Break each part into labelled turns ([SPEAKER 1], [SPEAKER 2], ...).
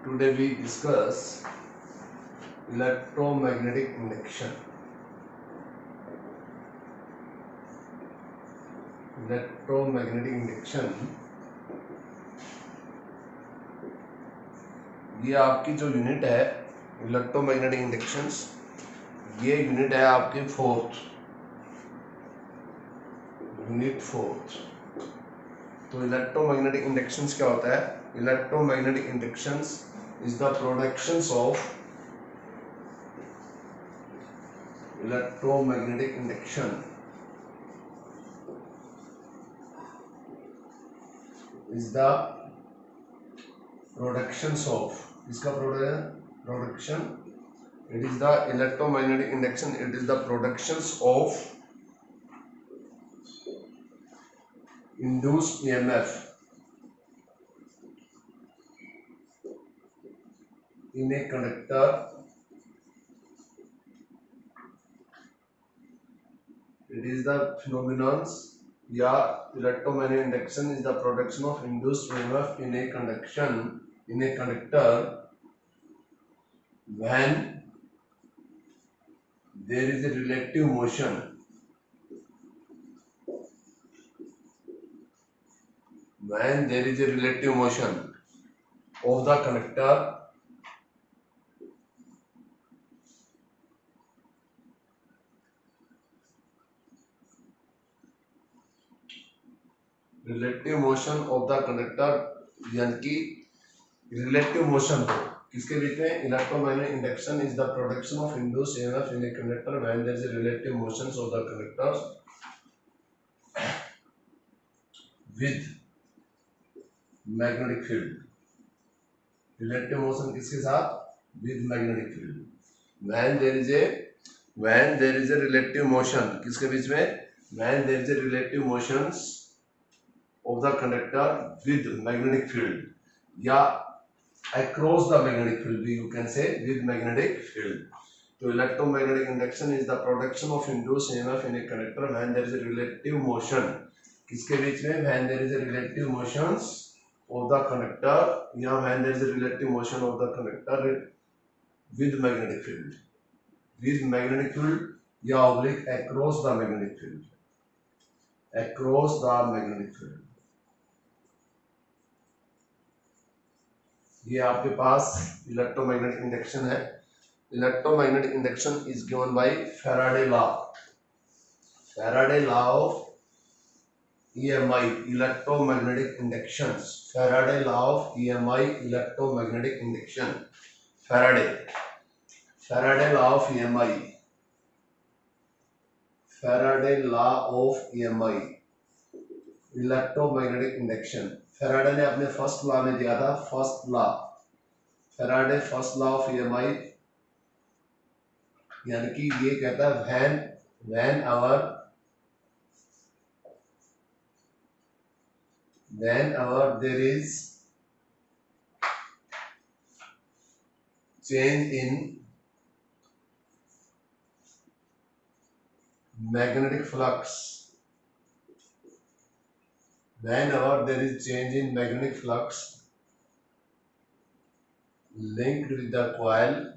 [SPEAKER 1] Today we discuss electromagnetic induction. Electromagnetic induction ये आपकी जो यूनिट है इलेक्ट्रोमैग्नेटिक इंडक्शंस, ये यूनिट है आपकी यूनिट फोर्थ। तो इलेक्ट्रोमैग्नेटिक इंडक्शंस क्या होता है? Electromagnetic inductions is the productions of electromagnetic induction is the productions of इसका production it is the electromagnetic induction, it is the productions of induced EMF in a conductor it is the phenomenons या electromagnetic induction is the production of induced EMF in a conductor when there is a relative motion of the conductor relative motion of the conductor, यानी कि relative motion किसके बीच में? Electromagnetic induction is the production of induced EMF in a conductor when there is a relative motions of the conductor with magnetic field. Relative motion किसके साथ? With magnetic field. When there is a relative motion किसके बीच में? When there is a relative motions of the conductor with magnetic field या across the magnetic field भी you can say with magnetic field। तो electromagnetic induction is the production of induced EMF in a conductor when there is a relative motion किसके बीच में? when there is a relative motions of the conductor या when there is a relative motion of the conductor with magnetic field या oblique across the magnetic field। ये आपके पास electromagnetic induction है। Electromagnetic induction is given by Faraday law of EMI electromagnetic inductions. Faraday law of EMI electromagnetic induction. Faraday law of EMI electromagnetic induction. Faraday ने अपने first law में दिया था, Faraday first law of EMI, यानी कि ये कहता है whenever there is change in magnetic flux linked with the coil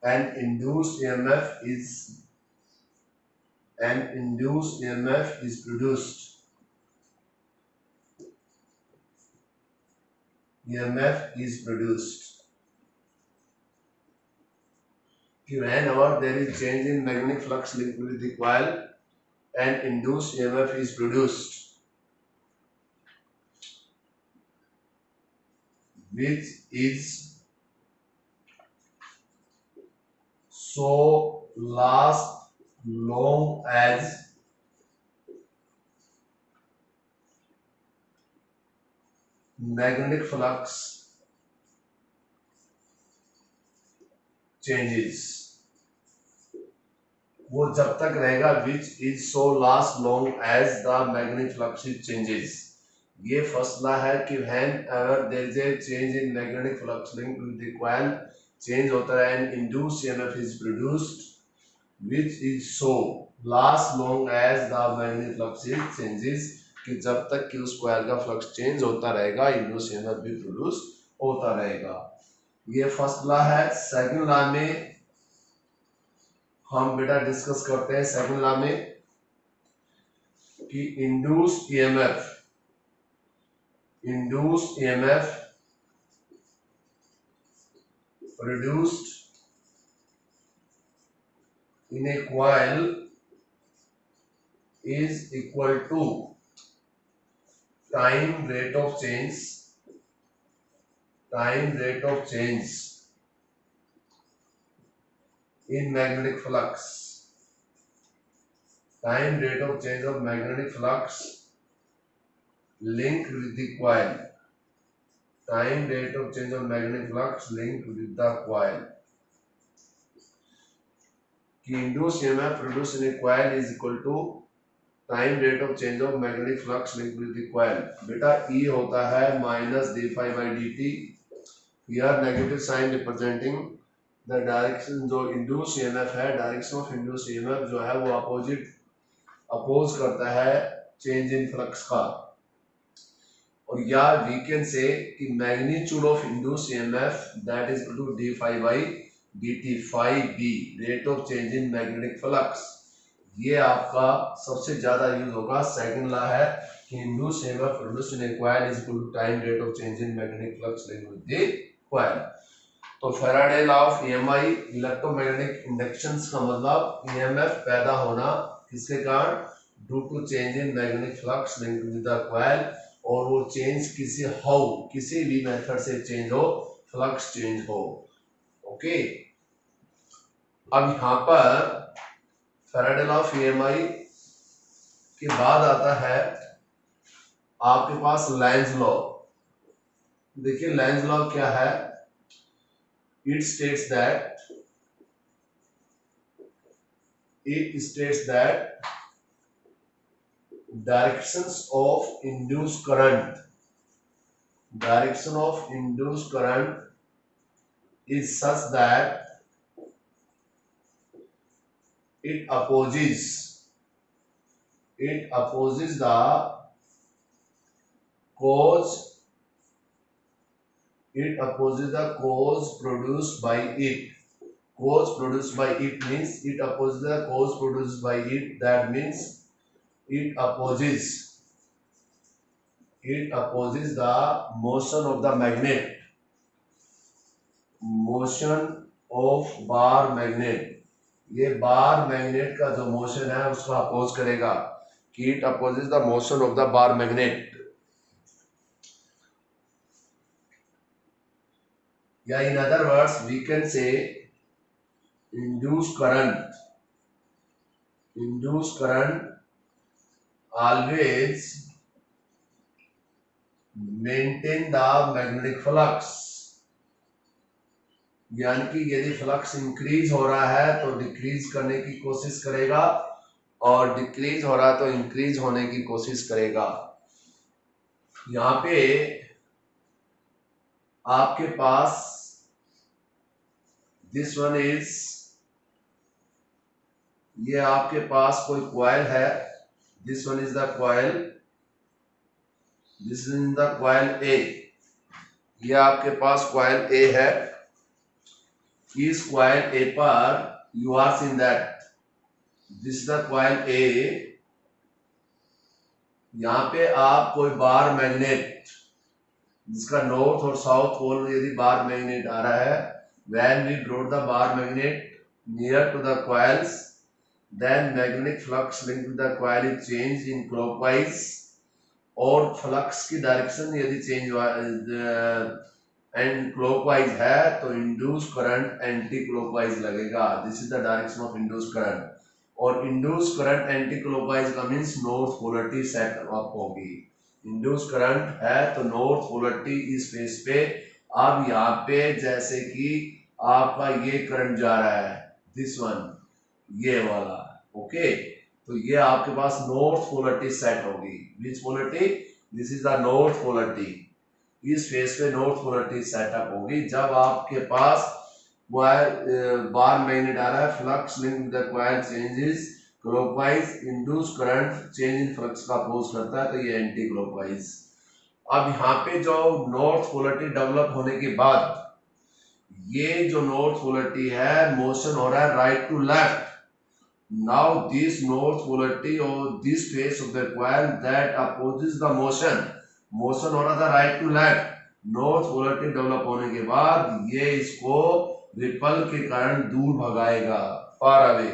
[SPEAKER 1] and induced EMF is produced whenever there is change in magnetic flux linked with the coil and induced EMF is produced, which is so last long as magnetic flux changes। वो जब तक रहेगा which is so last long as the magnetic flux changes। ये first law है कि whenever there is a change in magnetic flux linked with the coil, change होता है and induced EMF is produced, which is so last long as the magnetic flux changes। कि जब तक कि उस कॉइल का फ्लक्स चेंज होता रहेगा इंड्यूस ईएमएफ भी प्रोड्यूस होता रहेगा। ये फर्स्ट लॉ है। सेकंड लॉ में हम बेटा डिस्कस करते हैं सेकंड लॉ में कि induce EMF produced in a coil is equal to time rate of change in magnetic flux. Time rate of change of magnetic flux linked with the coil. Time rate of change of magnetic flux linked with the coil. कि induced EMF produced in a coil is equal to time rate of change of magnetic flux linked with the coil. बेटा E होता है minus d phi by dt. Here negative sign representing the direction जो induced EMF है, direction of induced EMF जो है वो oppose करता है चेंज इन फ्लक्स का। और या वी कैन से कि magnitude of induced EMF that is equal to d phi by dt phi b rate of change in magnetic flux. ये आपका सबसे ज्यादा यूज होगा। सेकंड लॉ है कि induced EMF produced in a coil is equal to time rate of change in magnetic flux linked with the coil. तो Faraday law of EMI electromagnetic inductions का मतलब ईएमएफ पैदा होना किसके कारण, due to change in magnetic flux linked with the coil. और वो change किसी भी मेथड से चेंज हो, फ्लक्स चेंज हो। ओके, अब यहां पर फैराडे लॉ ऑफ ईएमआई के बाद आता है आपके पास लेंज लॉ। देखिए लेंज लॉ क्या है, it states that direction of induced current is such that it opposes the cause produced by it. Cause produced by it means it opposes the cause produced by it. That means it opposes the motion of the magnet, bar magnet. ये bar magnet का जो motion है उसका oppose करेगा कि it opposes the motion of the bar magnet. या in other words we can say induced current always maintain the magnetic flux। यानी कि यदि फ्लक्स इंक्रीज हो रहा है तो डिक्रीज करने की कोशिश करेगा, और डिक्रीज हो रहा है तो इंक्रीज होने की कोशिश करेगा। यहाँ पे आपके पास दिस वन इज, ये आपके पास कोई कॉइल है, this one is the coil, this is the coil A. ये आपके पास कॉइल ए है। इस कॉइल ए पर you are seen that this is the coil A. यहां पे आप कोई बार मैग्नेट जिसका नॉर्थ और साउथ पोल यदि बार मैग्नेट आ रहा है, when we brought the bar magnet near to the coils, then magnetic flux linked with the coil is changed in clockwise। और फ्लक्स की डायरेक्शन यदि चेंज एंड क्लॉकवाइज है तो इंड्यूस करंट एंटी क्लॉकवाइज लगेगा। This is the direction of induce current. और induce current anti clockwise का means north polarity set up होगी। Induce current है तो नॉर्थ पोलरिटी इस फेस पे। अब यहाँ पे जैसे कि आपका ये करंट जा रहा है, दिस वन, ये वाला, ओके, तो ये आपके पास नॉर्थ पोलरिटी सेट होगी। Which polarity? This is the north polarity. इस फेस पे नॉर्थ पोलरिटी सेटअप होगी जब आपके पास बार मैग्नेट आ रहा है, flux linked with the coil changes clockwise induce current change in flux का अपोज करता है, तो ये एंटी क्लॉकवाइज। अब यहाँ पे जो नॉर्थ पोलरिटी डेवलप होने के बाद ये जो नॉर्थ पोलरिटी है मोशन हो रहा है right to left. Now this north polarity और this face of the coil that opposes the motion हो रहा था right to left. North polarity develop होने के बाद ये इसको रिपल के कारण दूर भगाएगा, फार अवे।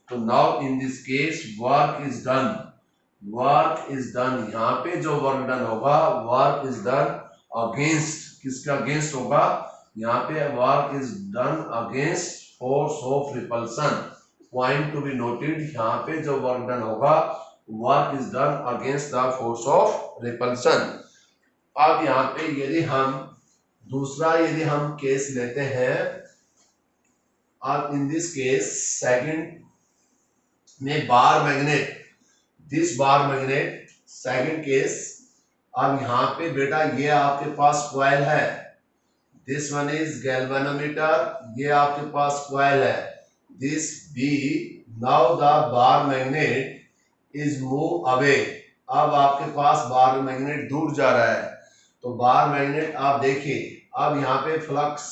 [SPEAKER 1] तो now in this case work is done. यहाँ पे जो वर्क डन होगा, वर्क इज डन अगेंस्ट, किसके अगेंस्ट होगा, यहाँ पे work is done against force of repulsion. Point to be noted, यहाँ पे जो वर्क डन होगा work is done against the force of repulsion. अब यहाँ पे यदि हम केस लेते हैं, अब इन दिस केस सेकंड में bar magnet, this bar magnet, second case. अब यहाँ पे बेटा ये आपके पास कॉइल है, दिस वन इज गैल्वेनोमीटर, ये आपके पास कॉइल है, this B. Now the bar magnet is move away. अब आपके पास बार मैग्नेट दूर जा रहा है, तो बार मैग्नेट आप देखिए, अब यहाँ पे फ्लक्स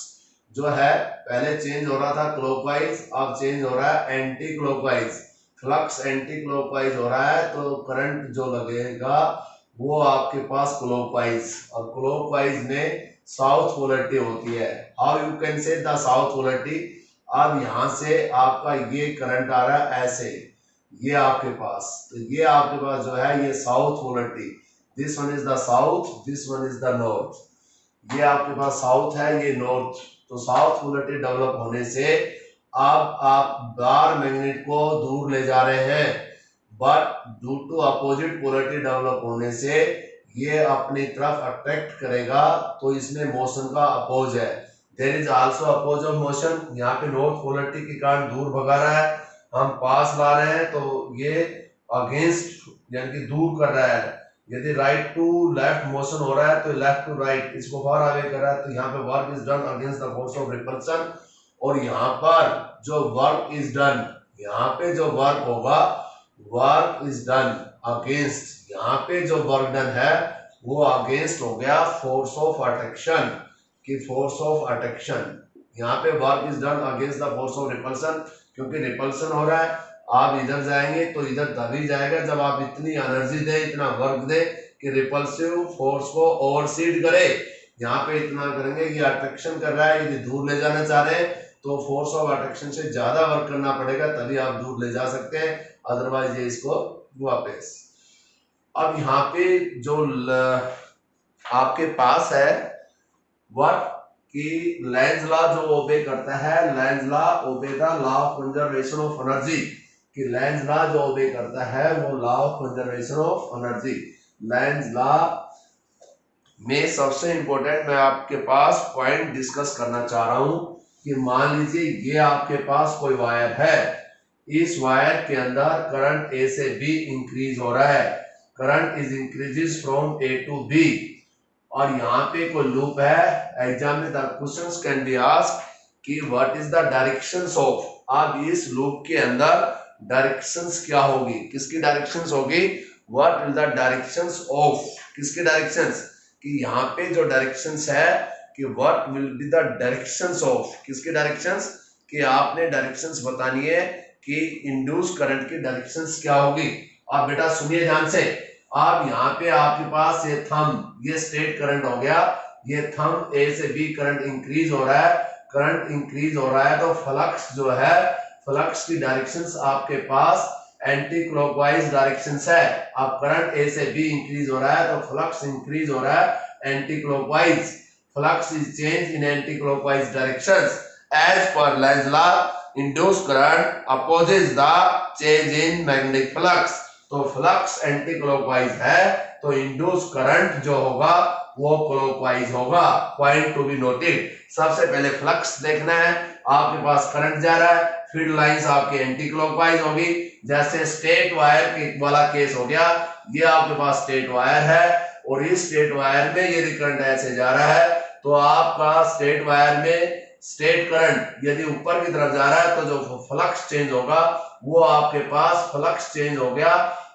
[SPEAKER 1] जो है पहले चेंज हो रहा था क्लॉकवाइज, अब चेंज हो रहा है anti clockwise. Flux anti clockwise हो रहा है, तो करंट जो लगेगा वो आपके पास क्लॉकवाइज, और क्लॉकवाइज में साउथ पोलरिटी होती है। हाउ यू कैन से द साउथ पोलरिटी, अब यहां से आपका ये करंट आ रहा है ऐसे, ये आपके पास, तो ये आपके पास जो है ये south polarity, this one is the south, this one is the north. ये आपके पास साउथ है, ये नॉर्थ। तो साउथ पोलरिटी डेवलप होने से अब आप बार मैग्नेट को दूर ले जा रहे हैं, but due to opposite polarity develop होने से ये अपनी तरफ अट्रैक्ट करेगा, तो इसमें मोशन का अपोज है। There is also oppose of motion, यहाँ पे नॉर्थ पोलरिटी के कारण दूर भगा रहा है, हम पास ला रहे हैं, तो ये अगेंस्ट यानी कि दूर कर रहा है। यदि राइट टू लेफ्ट मोशन हो रहा है तो लेफ्ट टू राइट इसको फार अवे कर रहा है, तो यहाँ पे work is done against the force of repulsion. और यहाँ पर जो वर्क इज डन, यहाँ पे जो वर्क होगा वर्क इज डन अगेंस्ट, यहाँ पे जो वर्क डन है वो अगेंस्ट हो गया फोर्स ऑफ अट्रैक्शन की, फोर्स ऑफ अट्रैक्शन। यहाँ पे work is done against the force of repulsion, क्योंकि रिपल्सन हो रहा है, आप इधर जाएंगे तो इधर तभी जाएगा जब आप इतनी एनर्जी दे, इतना वर्क दे कि रिपल्सिव फोर्स को ओवरसीड करे। यहाँ पे इतना करेंगे, ये अट्रैक्शन कर रहा है, यदि दूर ले जाना चाह रहे हैं तो फोर्स ऑफ अट्रैक्शन से ज्यादा वर्क करना पड़ेगा, तभी आप दूर ले जा सकते हैं, अदरवाइज ये इसको वापस। अब यहाँ पे जो आपके पास है वर्क कि लेंज लॉ जो ओबे करता है, Lenz law obey the law of conservation of energy, कि लेंज लॉ जो ओबे करता है वो law of conservation of energy. Length law में सबसे इंपॉर्टेंट मैं आपके पास पॉइंट डिस्कस करना चाह रहा हूं कि मान लीजिए ये आपके पास कोई वायर है, इस वायर के अंदर करंट ए से बी इंक्रीज हो रहा है, current is increases from A to B, और यहाँ पे कोई लूप है। एग्जाम में the questions can be asked कि what is the directions of, अब इस लूप के अंदर डायरेक्शंस क्या होगी, किसकी डायरेक्शंस होगी, what is the directions of, किसकी डायरेक्शंस, कि यहाँ पे जो डायरेक्शंस है कि what will be the directions of, किसकी डायरेक्शंस, कि आपने डायरेक्शंस बतानी है कि इंड्यूस करंट की डायरेक्शंस क्या होगी। अब बेटा सुनिए ध्यान से, अब यहाँ पे आपके पास ये थंब, ये स्ट्रेट करंट हो गया, ये थंब ए से बी करंट इंक्रीज हो रहा है, करंट इंक्रीज हो रहा है, तो फ्लक्स जो है, फ्लक्स की डायरेक्शंस आपके पास एंटी क्लॉकवाइज डायरेक्शंस है। अब करंट ए से बी इंक्रीज हो रहा है, तो फ्लक्स इंक्रीज हो रहा है anti clockwise, flux is change in anti clockwise directions as per Lenz law, induce current opposes the change in magnetic flux. तो फ्लक्स एंटी क्लॉकवाइज है, तो इंड्यूस करंट जो होगा वो क्लॉकवाइज होगा, पॉइंट टू बी नोटेड। सबसे पहले flux देखना है, आपके पास करंट जा रहा है, फील्ड लाइंस आपकी एंटी क्लॉकवाइज होगी, जैसे स्ट्रेट वायर के वाला केस हो गया, ये आपके पास स्ट्रेट वायर है और इस स्ट्रेट वायर में यदि करंट ऐसे जा रहा है तो आपका स्ट्रेट वायर में स्टेट करंट यदि ऊपर की तरफ जा रहा है तो जो फ्लक्स चेंज होगा वो आपके पास फ्लक्स चेंज हो गया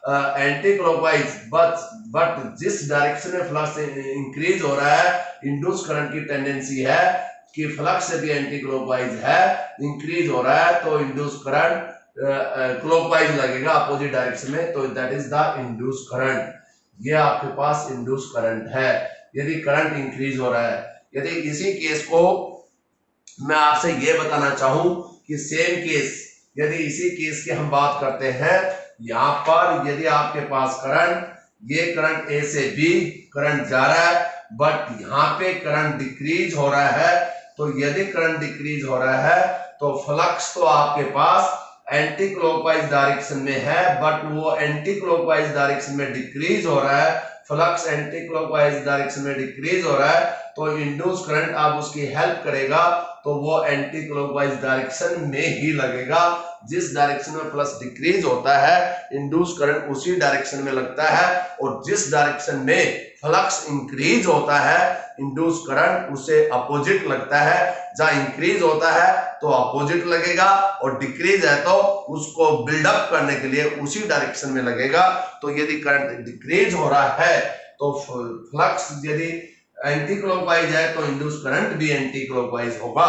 [SPEAKER 1] एंटी क्लॉकवाइज, बट जिस डायरेक्शन में फ्लक्स इंक्रीज हो रहा है, इंड्यूस करंट की टेंडेंसी है कि फ्लक्स यदि एंटी क्लॉकवाइज है, इंक्रीज हो रहा है, तो इंड्यूस करंट क्लॉकवाइज लगेगा अपोजिट डायरेक्शन में, तो that is the induce current. ये आपके पास इंड्यूस करंट है यदि करंट इंक्रीज हो रहा है। यदि इसी केस को मैं आपसे ये बताना चाहूं कि सेम केस, यदि इसी केस की हम बात करते हैं, यहां पर यदि आपके पास करंट, ये करंट ए से बी करंट जा रहा है, बट यहाँ पे करंट डिक्रीज हो रहा है, तो यदि करंट डिक्रीज हो रहा है तो फ्लक्स तो आपके पास एंटी क्लॉकवाइज डायरेक्शन में है, बट वो एंटी क्लॉकवाइज डायरेक्शन में डिक्रीज हो रहा है, फ्लक्स एंटी क्लॉकवाइज डायरेक्शन में डिक्रीज हो रहा है, तो इंड्यूस करंट आप उसकी हेल्प करेगा तो वो एंटी क्लॉकवाइज डायरेक्शन में ही लगेगा। जिस डायरेक्शन में फ्लक्स डिक्रीज होता है, इंड्यूस करंट उसी डायरेक्शन में लगता है, और जिस डायरेक्शन में फ्लक्स इंक्रीज होता है, इंड्यूस करंट उसे अपोजिट लगता है। जहां इंक्रीज होता है तो अपोजिट लगेगा, और डिक्रीज है तो उसको बिल्डअप करने के लिए उसी डायरेक्शन में लगेगा। तो यदि करंट डिक्रीज हो रहा है तो फ्लक्स यदि एंटी क्लॉकवाइज है तो इंड्यूस करंट भी एंटी क्लॉकवाइज होगा।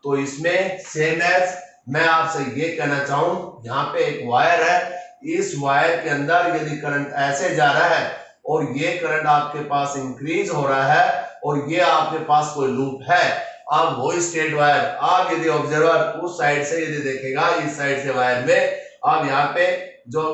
[SPEAKER 1] तो इसमें सेम एज मैं आपसे ये कहना चाहूं, यहाँ पे एक वायर है, इस वायर के अंदर यदि करंट ऐसे जा रहा है और ये करंट आपके पास इंक्रीज हो रहा है, और ये आपके पास कोई लूप है, अब वही स्ट्रेट वायर, आप यदि ऑब्जर्वर उस साइड से यदि देखेगा, इस साइड से वायर में, अब यहाँ पे जो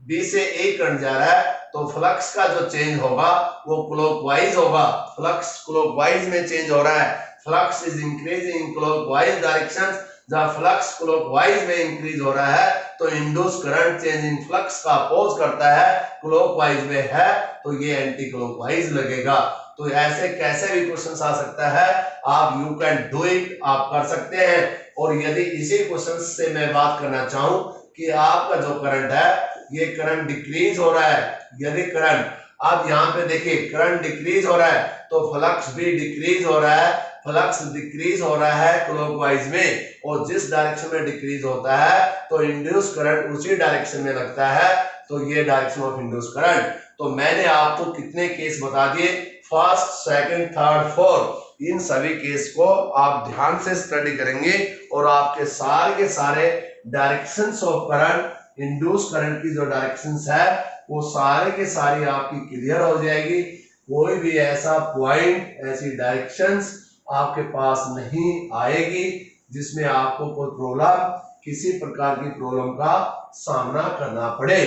[SPEAKER 1] बी से ए करंट जा रहा है, तो फ्लक्स का जो चेंज होगा वो क्लॉकवाइज होगा। फ्लक्स क्लॉकवाइज में चेंज हो रहा है, flux is increasing in clockwise direction. जहां फ्लक्स क्लॉकवाइज में इंक्रीज हो रहा है तो induce current change in flux का अपोज करता है, क्लॉकवाइज में है तो ये एंटी क्लॉकवाइज लगेगा। तो ऐसे कैसे भी क्वेश्चन आ सकता है, आप यू कैन डू इट, आप कर सकते हैं। और यदि इसी क्वेश्चन से मैं बात करना चाहूं कि आपका जो करंट है, ये करंट डिक्रीज हो रहा है, यदि करंट आप यहाँ पे देखिए करंट डिक्रीज हो रहा है तो फ्लक्स भी डिक्रीज हो रहा है, फ्लक्स डिक्रीज हो रहा है क्लॉकवाइज में, और जिस डायरेक्शन में डिक्रीज होता है तो इंड्यूस करंट उसी डायरेक्शन में लगता है, तो ये डायरेक्शन ऑफ इंड्यूस करंट। तो मैंने आपको कितने केस बता दिए, फर्स्ट, सेकंड, थर्ड, फोर्थ, इन सभी केस को आप ध्यान से स्टडी करेंगे और आपके सारे के सारे directions of current, induce current की जो डायरेक्शंस है वो सारे के सारी आपकी क्लियर हो जाएगी। कोई भी ऐसा पॉइंट, ऐसी डायरेक्शंस आपके पास नहीं आएगी जिसमें आपको कोई प्रॉब्लम, किसी प्रकार की प्रॉब्लम का सामना करना पड़े।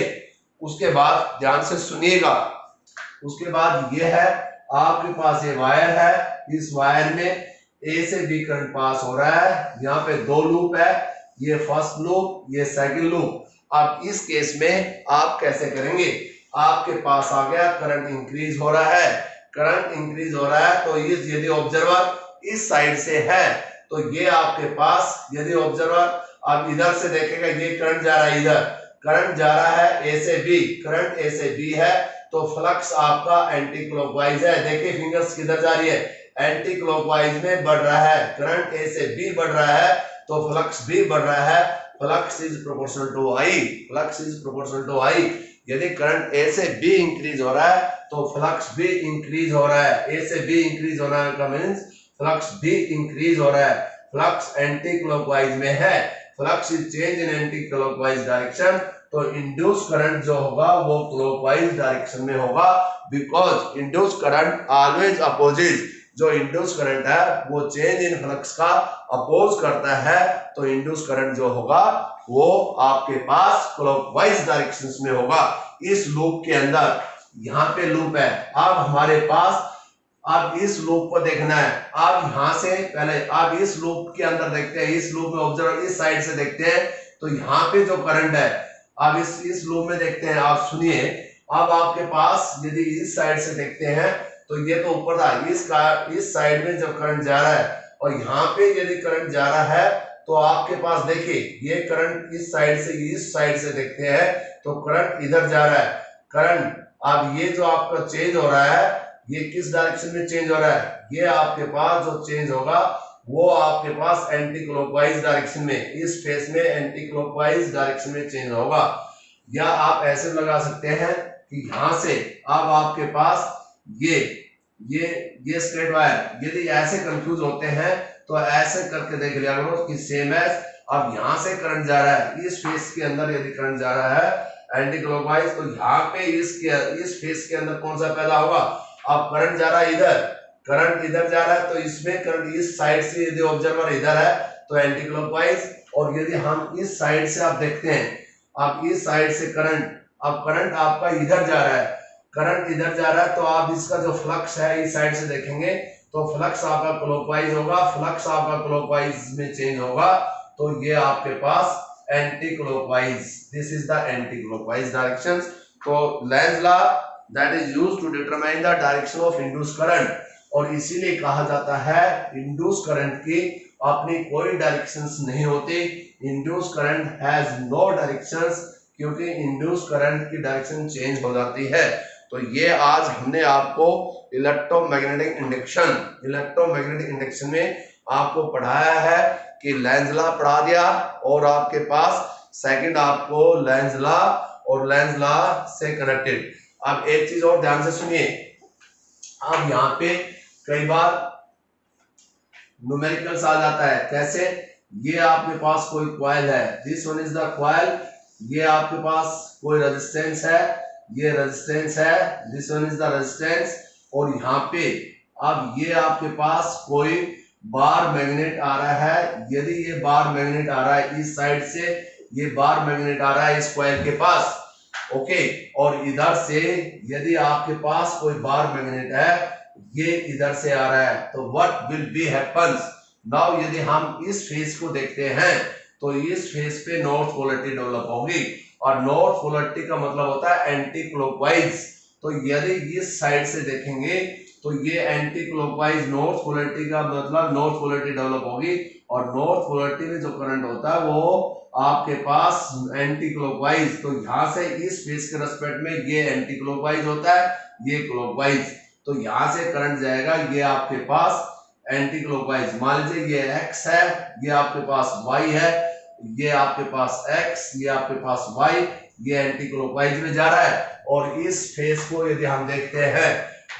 [SPEAKER 1] उसके बाद ध्यान से सुनिएगा, उसके बाद ये है आपके पास ये वायर है, इस वायर में ए से बी करंट पास हो रहा है, यहाँ पे दो लूप है, ये फर्स्ट लूप, ये सेकंड लूप। अब इस केस में आप कैसे करेंगे, आपके पास आ गया करंट इंक्रीज हो रहा है, करंट इंक्रीज हो रहा है तो इस यदि ऑब्जर्वर इस साइड से है तो ये आपके पास, यदि ऑब्जर्वर आप इधर से देखेगा, ये करंट जा रहा है, इधर करंट जा रहा है ए से बी, करंट ए से बी है तो फ्लक्स आपका एंटी क्लॉकवाइज है। देखिए फिंगर्स किधर जा रही है, एंटी क्लॉकवाइज में बढ़ रहा है, करंट ए से बी बढ़ रहा है तो फ्लक्स भी बढ़ रहा है। Flux is proportional to I, flux is proportional to I. यदि करंट ए से बी इंक्रीज हो रहा है तो फ्लक्स भी इंक्रीज हो रहा है, ए से बी इंक्रीज होना का मींस फ्लक्स भी इंक्रीज हो रहा है। फ्लक्स एंटी क्लॉकवाइज में है, flux is change in anti clockwise direction, तो इंड्यूस करंट जो होगा वो क्लॉकवाइज डायरेक्शन में होगा, because induce current always opposite, जो इंड्यूस करंट है वो चेंज इन फ्लक्स का अपोज करता है, तो इंड्यूस करंट जो होगा वो आपके पास क्लॉकवाइज डायरेक्शंस में होगा। इस लूप के अंदर, यहाँ पे लूप है, अब हमारे पास, अब इस लूप को देखना है, आप यहां से पहले आप इस लूप के अंदर देखते हैं, इस लूप में ऑब्जर्व इस साइड से देखते हैं तो यहाँ पे जो करंट है, अब इस लूप में देखते हैं, आप सुनिए, अब आपके पास यदि इस साइड से देखते हैं तो ये तो ऊपर था, इस साइड में जब करंट जा रहा है और यहाँ पे यदि करंट जा रहा है तो आपके पास देखिए ये करंट इस साइड से देखते हैं तो करंट इधर जा रहा है, करंट अब ये जो आपका चेंज हो रहा है, ये किस डायरेक्शन में चेंज हो रहा है, ये आपके पास जो चेंज होगा वो आपके पास एंटी क्लॉकवाइज डायरेक्शन में, इस फेस में एंटी क्लॉकवाइज डायरेक्शन में चेंज होगा। या आप ऐसे लगा सकते हैं कि यहां से अब आपके पास ये स्ट्रेट वायर, यदि ऐसे कंफ्यूज होते हैं तो ऐसे करके देख लिया करो कि सेम एज, अब यहां से करंट जा रहा है इस फेस के अंदर, यदि करंट जा रहा है एंटी क्लॉकवाइज, तो यहाँ पे इस फेस के अंदर कौन सा पैदा होगा, अब करंट जा रहा है इधर, करंट इधर जा रहा है तो इसमें करंट इस साइड से, यदि ऑब्जर्वर इधर है तो एंटी क्लॉकवाइज, और यदि हम इस साइड से आप देखते हैं, अब इस साइड से करंट, अब करंट आपका इधर जा रहा है, करंट इधर जा रहा है तो आप इसका जो फ्लक्स है इस साइड से देखेंगे तो फ्लक्स आपका क्लॉकवाइज होगा, फ्लक्स आपका क्लॉकवाइज में चेंज होगा, तो ये आपके पास anti clockwise, this is the anti clockwise directions. तो Lenz law that is used to determine the direction of induced current, और इसीलिए कहा जाता है इंड्यूस्ड करंट की अपनी कोई डायरेक्शंस नहीं होती, induced current has no directions, क्योंकि इंड्यूस्ड करंट की डायरेक्शन चेंज हो जाती है। तो ये आज हमने आपको इलेक्ट्रोमैग्नेटिक इंडक्शन में आपको पढ़ाया है कि लेंज लॉ पढ़ा दिया, और आपके पास सेकंड आपको लेंज लॉ और लेंज लॉ से कनेक्टेड। अब एक चीज और ध्यान से सुनिए, अब यहाँ पे कई बार न्यूमेरिकल्स आ जाता है, कैसे, ये आपके पास कोई कॉइल है, this one is the coil, ये आपके पास कोई रेजिस्टेंस है, ये रेजिस्टेंस है, this one is the resistance, और यहाँ पे अब ये आपके पास कोई बार मैग्नेट आ रहा है, यदि ये बार मैग्नेट आ रहा है इस साइड से, ये बार मैग्नेट आ रहा है इस कॉइल के पास, ओके, और इधर से यदि आपके पास कोई बार मैग्नेट है, ये इधर से आ रहा है, तो what will be happens now, यदि हम इस फेस को देखते हैं तो इस फेस पे नॉर्थ पोलैरिटी डेवलप होगी, और नॉर्थ पोलैरिटी का मतलब होता है एंटी क्लॉकवाइज, तो यदि इस साइड से देखेंगे तो ये एंटी क्लॉकवाइज नॉर्थ पोलैरिटी का मतलब नॉर्थ पोलैरिटी डेवलप होगी, और नॉर्थ पोलैरिटी में जो करंट होता है वो आपके पास एंटी क्लॉकवाइज, तो यहां से इस फेस के रेस्पेक्ट में ये एंटी क्लॉकवाइज होता है, ये क्लॉकवाइज, तो यहां से करंट जाएगा, ये आपके पास एंटी क्लॉकवाइज, मान लीजिए ये x है, ये आपके पास y है, ये आपके पास x, ये आपके पास y, ये एंटी क्लॉकवाइज में जा रहा है, और इस फेस को यदि हम देखते हैं,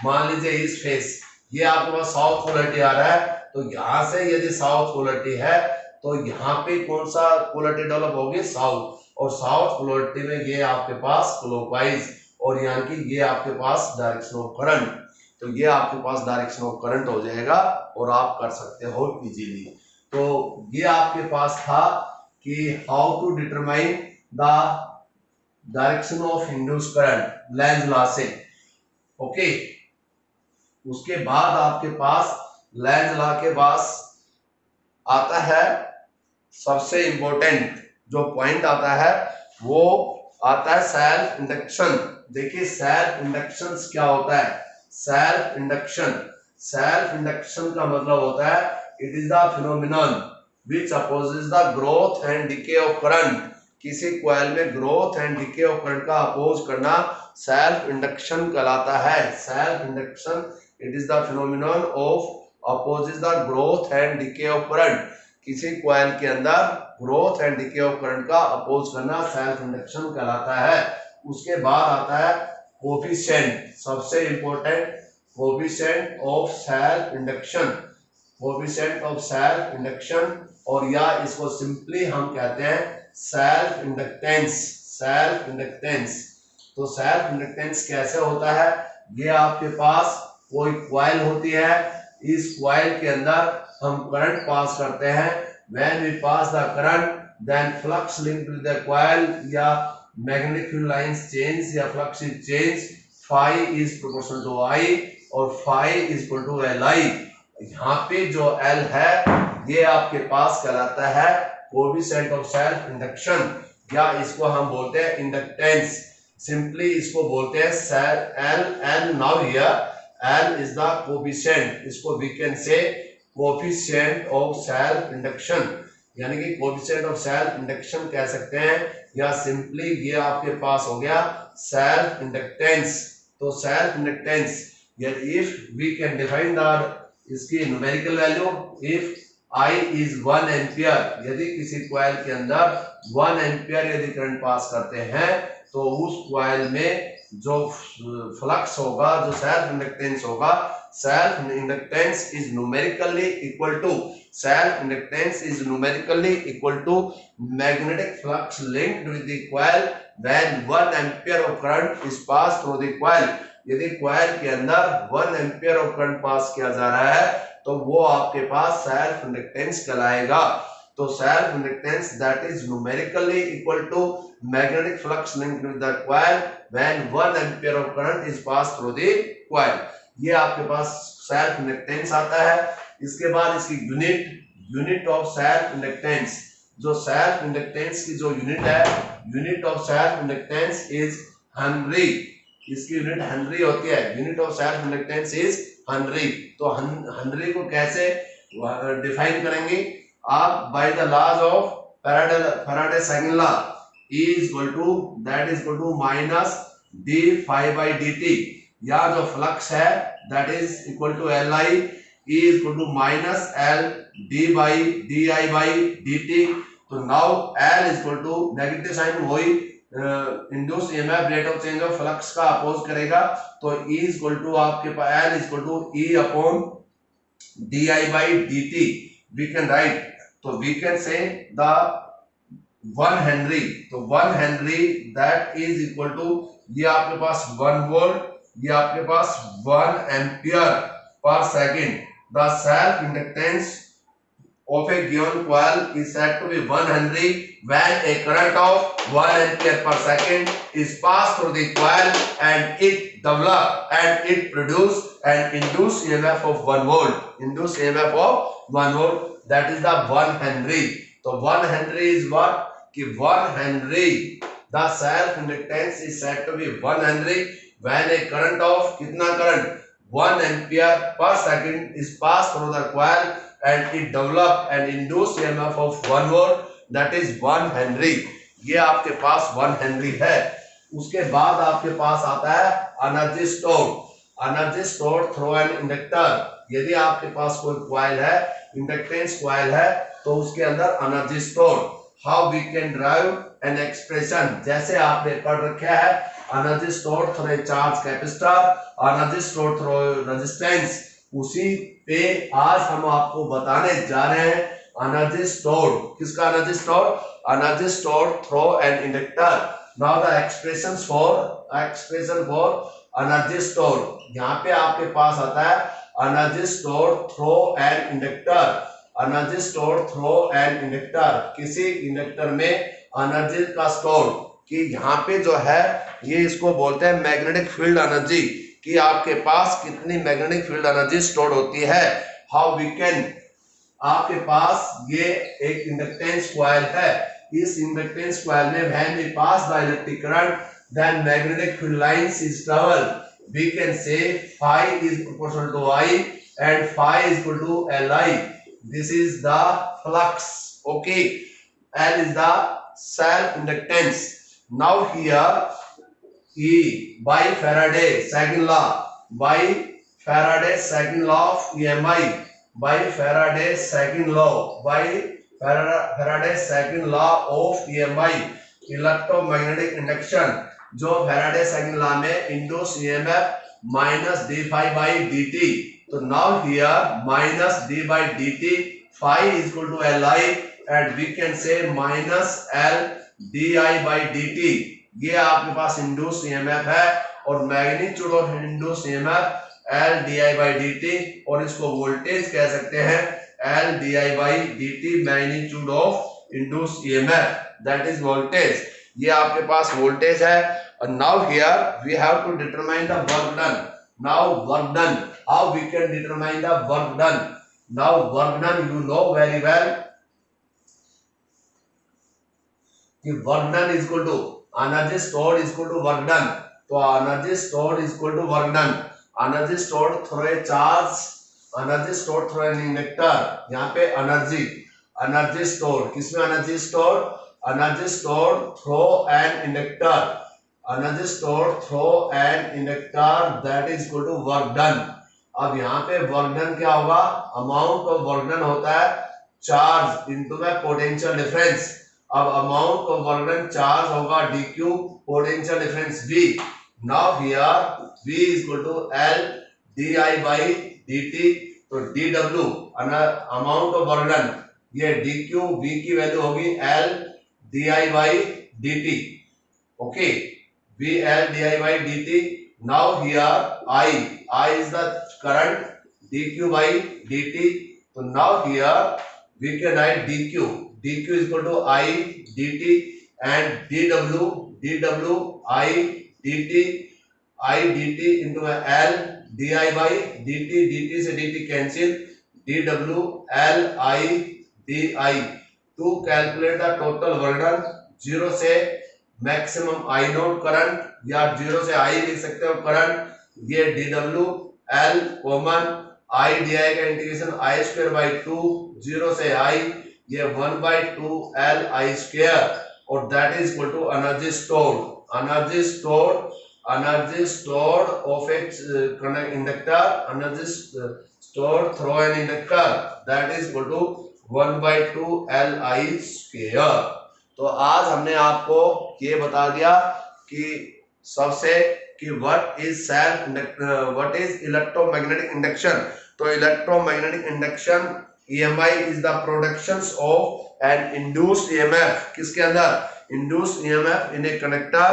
[SPEAKER 1] मान लीजिए इस फेस, ये आपके पास साउथ पोलैरिटी आ रहा है, तो यहां से यदि साउथ पोलैरिटी है तो यहाँ पे कौन सा पोलैरिटी डेवलप होगी, साउथ, और साउथ पोलैरिटी में ये आपके पास क्लॉकवाइज, और यानी कि ये आपके पास डायरेक्शन ऑफ करंट, तो ये आपके पास डायरेक्शन ऑफ करंट हो जाएगा, और आप कर सकते हो इजीली। तो ये आपके पास था कि how to determine the direction of induced current Lenz law से, ओके। उसके बाद आपके पास लेंज लॉ के पास आता है सबसे इंपॉर्टेंट जो पॉइंट आता है, वो आता है सेल्फ इंडक्शन। देखिए सेल्फ इंडक्शन क्या होता है, सेल्फ इंडक्शन का मतलब होता है it is the phenomenon which opposes the growth and decay of current, किसी कॉइल में growth and decay of current का अपोज करना सेल्फ इंडक्शन कहलाता है। Self induction it is the phenomenon of opposes the growth and decay of current, किसी coil के अंदर growth and decay of current का अपोज करना सेल्फ इंडक्शन कहलाता है। उसके बाद आता है कोफिशिएंट, सबसे important coefficient of self induction, और या इसको सिंपली हम कहते हैं सेल्फ इंडक्टेंस। तो सेल्फ इंडक्टेंस कैसे होता है, ये आपके पास कोई कॉइल होती है, इस कॉइल के अंदर हम करंट पास करते हैं, when we pass the current then flux linked with the coil या magnetic field lines change या flux is change, phi is proportional to I और phi is equal to Li। यहाँ पे जो L है ये आपके पास कहलाता है कोएफिशिएंट ऑफ सेल्फ इंडक्शन, या इसको हम बोलते हैं इंडक्टेंस, सिंपली इसको बोलते हैं L। Now here L is the coefficient, इसको we can say coefficient of self induction, यानी कि कोएफिशिएंट ऑफ सेल्फ इंडक्शन कह सकते हैं, या सिंपली ये आपके पास हो गया सेल्फ इंडक्टेंस। तो self inductance if we can define the इसकी numerical value, if I is 1 ampere, यदि किसी कॉइल के अंदर 1 एम्पियर यदि करंट पास करते हैं तो उस कॉइल में जो फ्लक्स होगा, जो सेल्फ इंडक्टेंस होगा, self inductance is numerically equal to magnetic flux linked with the coil when 1 ampere of current is passed through the coil। यदि कॉइल के अंदर 1 एम्पियर ऑफ करंट पास किया जा रहा है तो वो आपके पास सेल्फ इंडक्टेंस कहलाएगा। तो self inductance that is numerically equal to magnetic flux linked with the coil when 1 ampere of current is pass through the coil. ये आपके पास सेल्फ इंडक्टेंस आता है। इसके बाद इसकी यूनिट ऑफ सेल्फ इंडक्टेंस, जो सेल्फ इंडक्टेंस की जो यूनिट है, unit of self inductance is henry. इसकी यूनिट हेनरी होती है। Unit of self inductance is henry. तो हेनरी को कैसे डिफाइन करेंगे आप? By the laws of Faraday second law, E is equal to minus d phi by dt। या जो फ्लक्स है that is equal to Li, E is equal to minus L d by di by dt। तो नाउ L is equal to negative sign वही induce EMF rate of change of flux का oppose करेगा। तो E is equal to आपके पास L is equal to E upon di by dt we can write। तो we can say the 1 henry, तो 1 henry that is equal to, ये आपके पास 1 वोल्ट, ये आपके पास 1 ampere per second. The self inductance of a given coil is said to be 1 Henry when a current of 1 ampere per second is passed through the coil and it develop and it produce an induced EMF of 1 volt, induced EMF of 1 volt, that is the 1 Henry। तो 1 Henry is what? कि 1 Henry, the self inductance is said to be 1 Henry when a current of, कितना current? 1 ampere per second is passed through the coil and it develop an induced EMF of 1 volt, that is 1 Henry। ये आपके पास 1 Henry है। उसके बाद आपके पास आता है energy stored through an inductor. यदि आपके पास कोई कॉइल है, इंडक्टेंस कॉइल है, तो उसके अंदर energy store, how we can drive an expression, जैसे आपने पढ़ रखा है energy stored through a charge capacitor, energy stored through resistance, उसी पे आज हम आपको बताने जा रहे हैं एनर्जी स्टोर्ड। किसका energy stored? Energy stored through an inductor. Now the expression for energy stored, यहाँ पे आपके पास आता है energy stored through an inductor. Energy stored through an inductor, किसी इंडक्टर में एनर्जी का स्टोर, कि यहाँ पे जो है ये इसको बोलते हैं मैग्नेटिक फील्ड एनर्जी, कि आपके पास कितनी मैग्नेटिक फील्ड एनर्जी स्टोर होती है। हाउ वी कैन, आपके पास ये एक इंडक्टेंस कॉइल है, इस इंडक्टेंस कॉइल में when we pass the electric current then magnetic field lines is travel, we can say phi is proportional to I and phi is equal to Li। this is the flux, okay। L is the self inductance। now here E by Faraday second law, by Faraday second law of EMI, by Faraday second law, by Faraday second law of EMI, electromagnetic induction, जो Faraday second law में induce EMF minus d phi by d t. तो now here minus d by d t, phi is equal to L I and we can say minus L d I by d t. ये आपके पास induce EMF है और magnitude of induce EMF L d I by d t, और इसको voltage कह सकते हैं L d I by d t, magnitude of induce EMF, that is voltage. ये आपके पास वोल्टेज है। और now here we have to determine the work done. Now work done, how we can determine the work done? Now work done you know very well कि work done is equal to energy stored is equal to work done. तो energy stored is equal to work done, energy stored through a charge, energy stored through an inductor. यहाँ पे energy store, किसमें energy store? Energy stored through an inductor, energy stored through an inductor, that is equal to work done. अब यहाँ पे work done क्या होगा? Amount of work done होता है charge into the potential difference. अब amount of work done charge होगा dq, potential difference v। Now here v is equal to l di by dt। तो dw amount of work done, ये dq v की value होगी l di by dt। Okay, v l di by dt। Now here I is the current, dq by dt। तो now here we can write dq is equal to I dt and dw I dt into L di by dt से dt cancel, dw L I di। to calculate the total work done, 0 से maximum I note current या 0 से I लिख सकते हो current, ये dw L common I di का integration I square by 2, 0 से I, ये 1 बाई 2 L I स्क्वायर, और that is equal to energy stored of a inductor, energy stored through an inductor, that is equal to 1 by 2 Li square। तो आज हमने आपको ये बता दिया कि सबसे कि व्हाट इज इलेक्ट्रोमैग्नेटिक इंडक्शन। तो electromagnetic induction EMI is the production of an induced EMF, किसके अंदर induced EMF in a conductor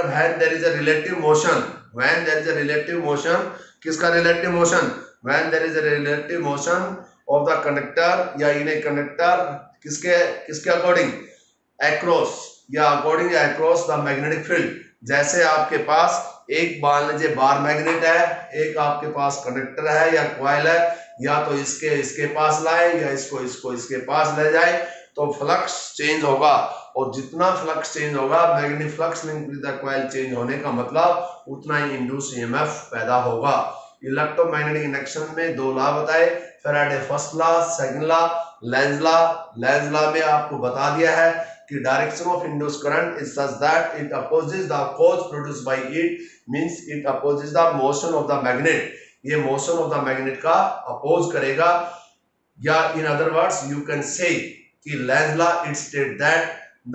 [SPEAKER 1] when there is a relative motion, when there is a relative motion, किसका relative motion, when there is a relative motion of the conductor या in a conductor, किसके according across या according across the magnetic field. जैसे आपके पास एक मान लीजिए bar magnet है, एक आपके पास कंडक्टर है या कॉइल है, या तो इसके पास लाए या इसको इसके पास ले जाए, तो फ्लक्स चेंज होगा, और जितना फ्लक्स चेंज होगा magnetic flux link with the coil change होने का मतलब उतना ही इंड्यूस्ड EMF पैदा होगा। इलेक्ट्रोमैग्नेटिक इंडक्शन में दो लॉ बताए, Faraday first law, second law, Lenz law में आपको बता दिया है कि direction of induced current is such that it opposes the force produced by it, means it opposes the motion of the magnet, ये मोशन ऑफ द मैग्नेट का oppose करेगा। या in other words you can say कि Lenz law it state that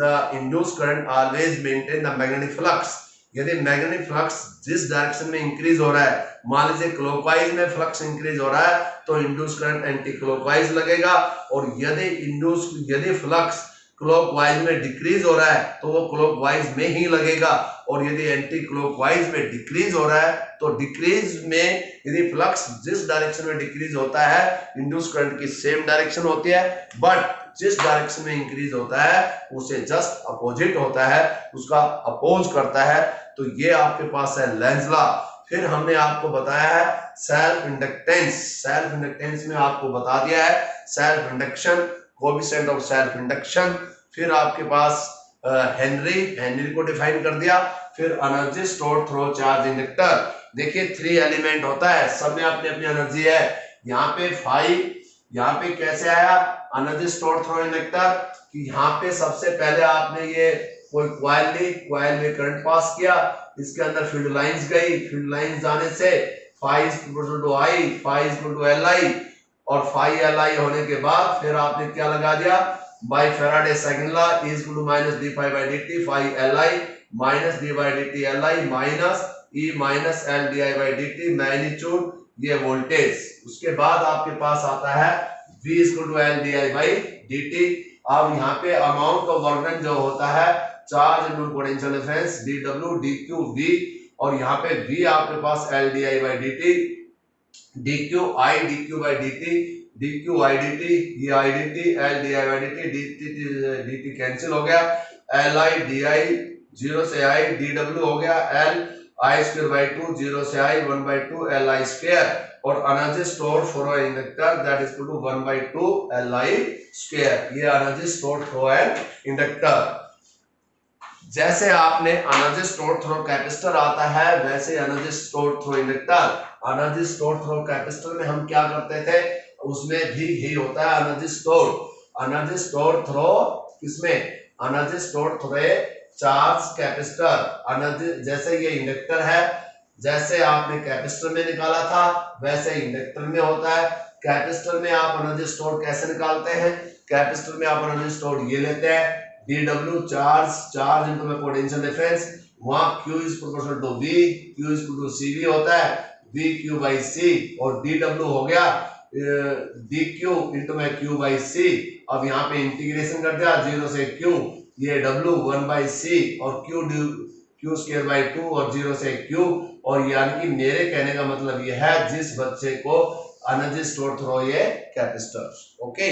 [SPEAKER 1] the induced current always maintain the magnetic flux. यदि magnetic flux जिस direction में increase हो रहा है, मान लीजिए क्लॉकवाइज में फ्लक्स इंक्रीज हो रहा है, तो इंड्यूस्ड करंट एंटी क्लॉकवाइज लगेगा, और यदि फ्लक्स क्लॉकवाइज में डिक्रीज हो रहा है तो वो क्लॉकवाइज में ही लगेगा, और यदि एंटी क्लॉकवाइज में डिक्रीज हो रहा है तो डिक्रीज में, यदि फ्लक्स जिस डायरेक्शन में डिक्रीज होता है इंड्यूस्ड करंट की सेम डायरेक्शन होती है, बट जिस डायरेक्शन में इंक्रीज होता है उसे जस्ट अपोजिट होता है, उसका अपोज करता है। तो ये आपके पास है लेंज लॉ। फिर हमने आपको बताया है सेल्फ इंडक्टेंस में आपको बता दिया है self induction, coefficient of self induction. फिर आपके पास हेनरी को डिफाइन कर दिया। फिर energy stored through charge inductor. देखिए 3 एलिमेंट होता है, सब में अपनी अपनी एनर्जी है। यहाँ पे 5, यहाँ पे कैसे आया एनर्जी स्टोर्ड थ्रू इंडक्टर कि यहाँ पे सबसे पहले आपने ये कोई कॉइल ली, कॉइल में करंट पास किया, इसके अंदर फील्ड लाइंस गई, फील्ड लाइंस जाने से phi is equal to I, phi is equal to Li, और phi Li होने के बाद फिर आपने क्या लगा दिया, by Faraday second law is equal to minus d phi by dt, phi Li minus d by dt Li minus E minus L di by dt, magnitude ये वोल्टेज। उसके बाद आपके पास आता है V is equal to L di by dt। अब यहाँ पे अमाउंट ऑफ वर्क डन जो होता है charge into potential difference dw dq v, और यहाँ पे v आपके पास L di by dt, dq I dq by dt, dq I dt, ये I dt, L di by dt, dt cancel हो गया, L I di 0 से I, dw हो गया L I स्क्वायर बाई 2, 0 से I 1 by 2 Li स्क्वायर, और energy store for an inductor that is equal to 1 by 2 Li square. ये energy store through an inductor. जैसे आपने एनर्जी स्टोर थ्रू कैपेसिटर आता है, वैसे energy store through inductor. Energy store through capacitor में हम क्या करते थे, उसमें भी यही होता है एनर्जी स्टोर थ्रू किसमें, energy store through charge capacitor. Energy जैसे ये इंडक्टर है, जैसे आपने कैपेसिटर में निकाला था वैसे इंडक्टर में होता है। कैपेसिटर में आप एनर्जी स्टोर कैसे निकालते हैं? कैपेसिटर में आप एनर्जी स्टोर ये लेते हैं, dw चार्ज इनटू में पोटेंशियल डिफरेंस, वहां q is proportional to v, q is to cv होता है, vq by c, और dw हो गया dq इनटू में q by c। अब यहाँ पे इंटीग्रेशन कर दिया 0 से q, ये w 1 by c और q स्क्वायर बाय 2 और 0 से q। और यानी कि मेरे कहने का मतलब ये है जिस बच्चे को एनर्जी स्टोर थ्रू ये कैपेसिटर, ओके।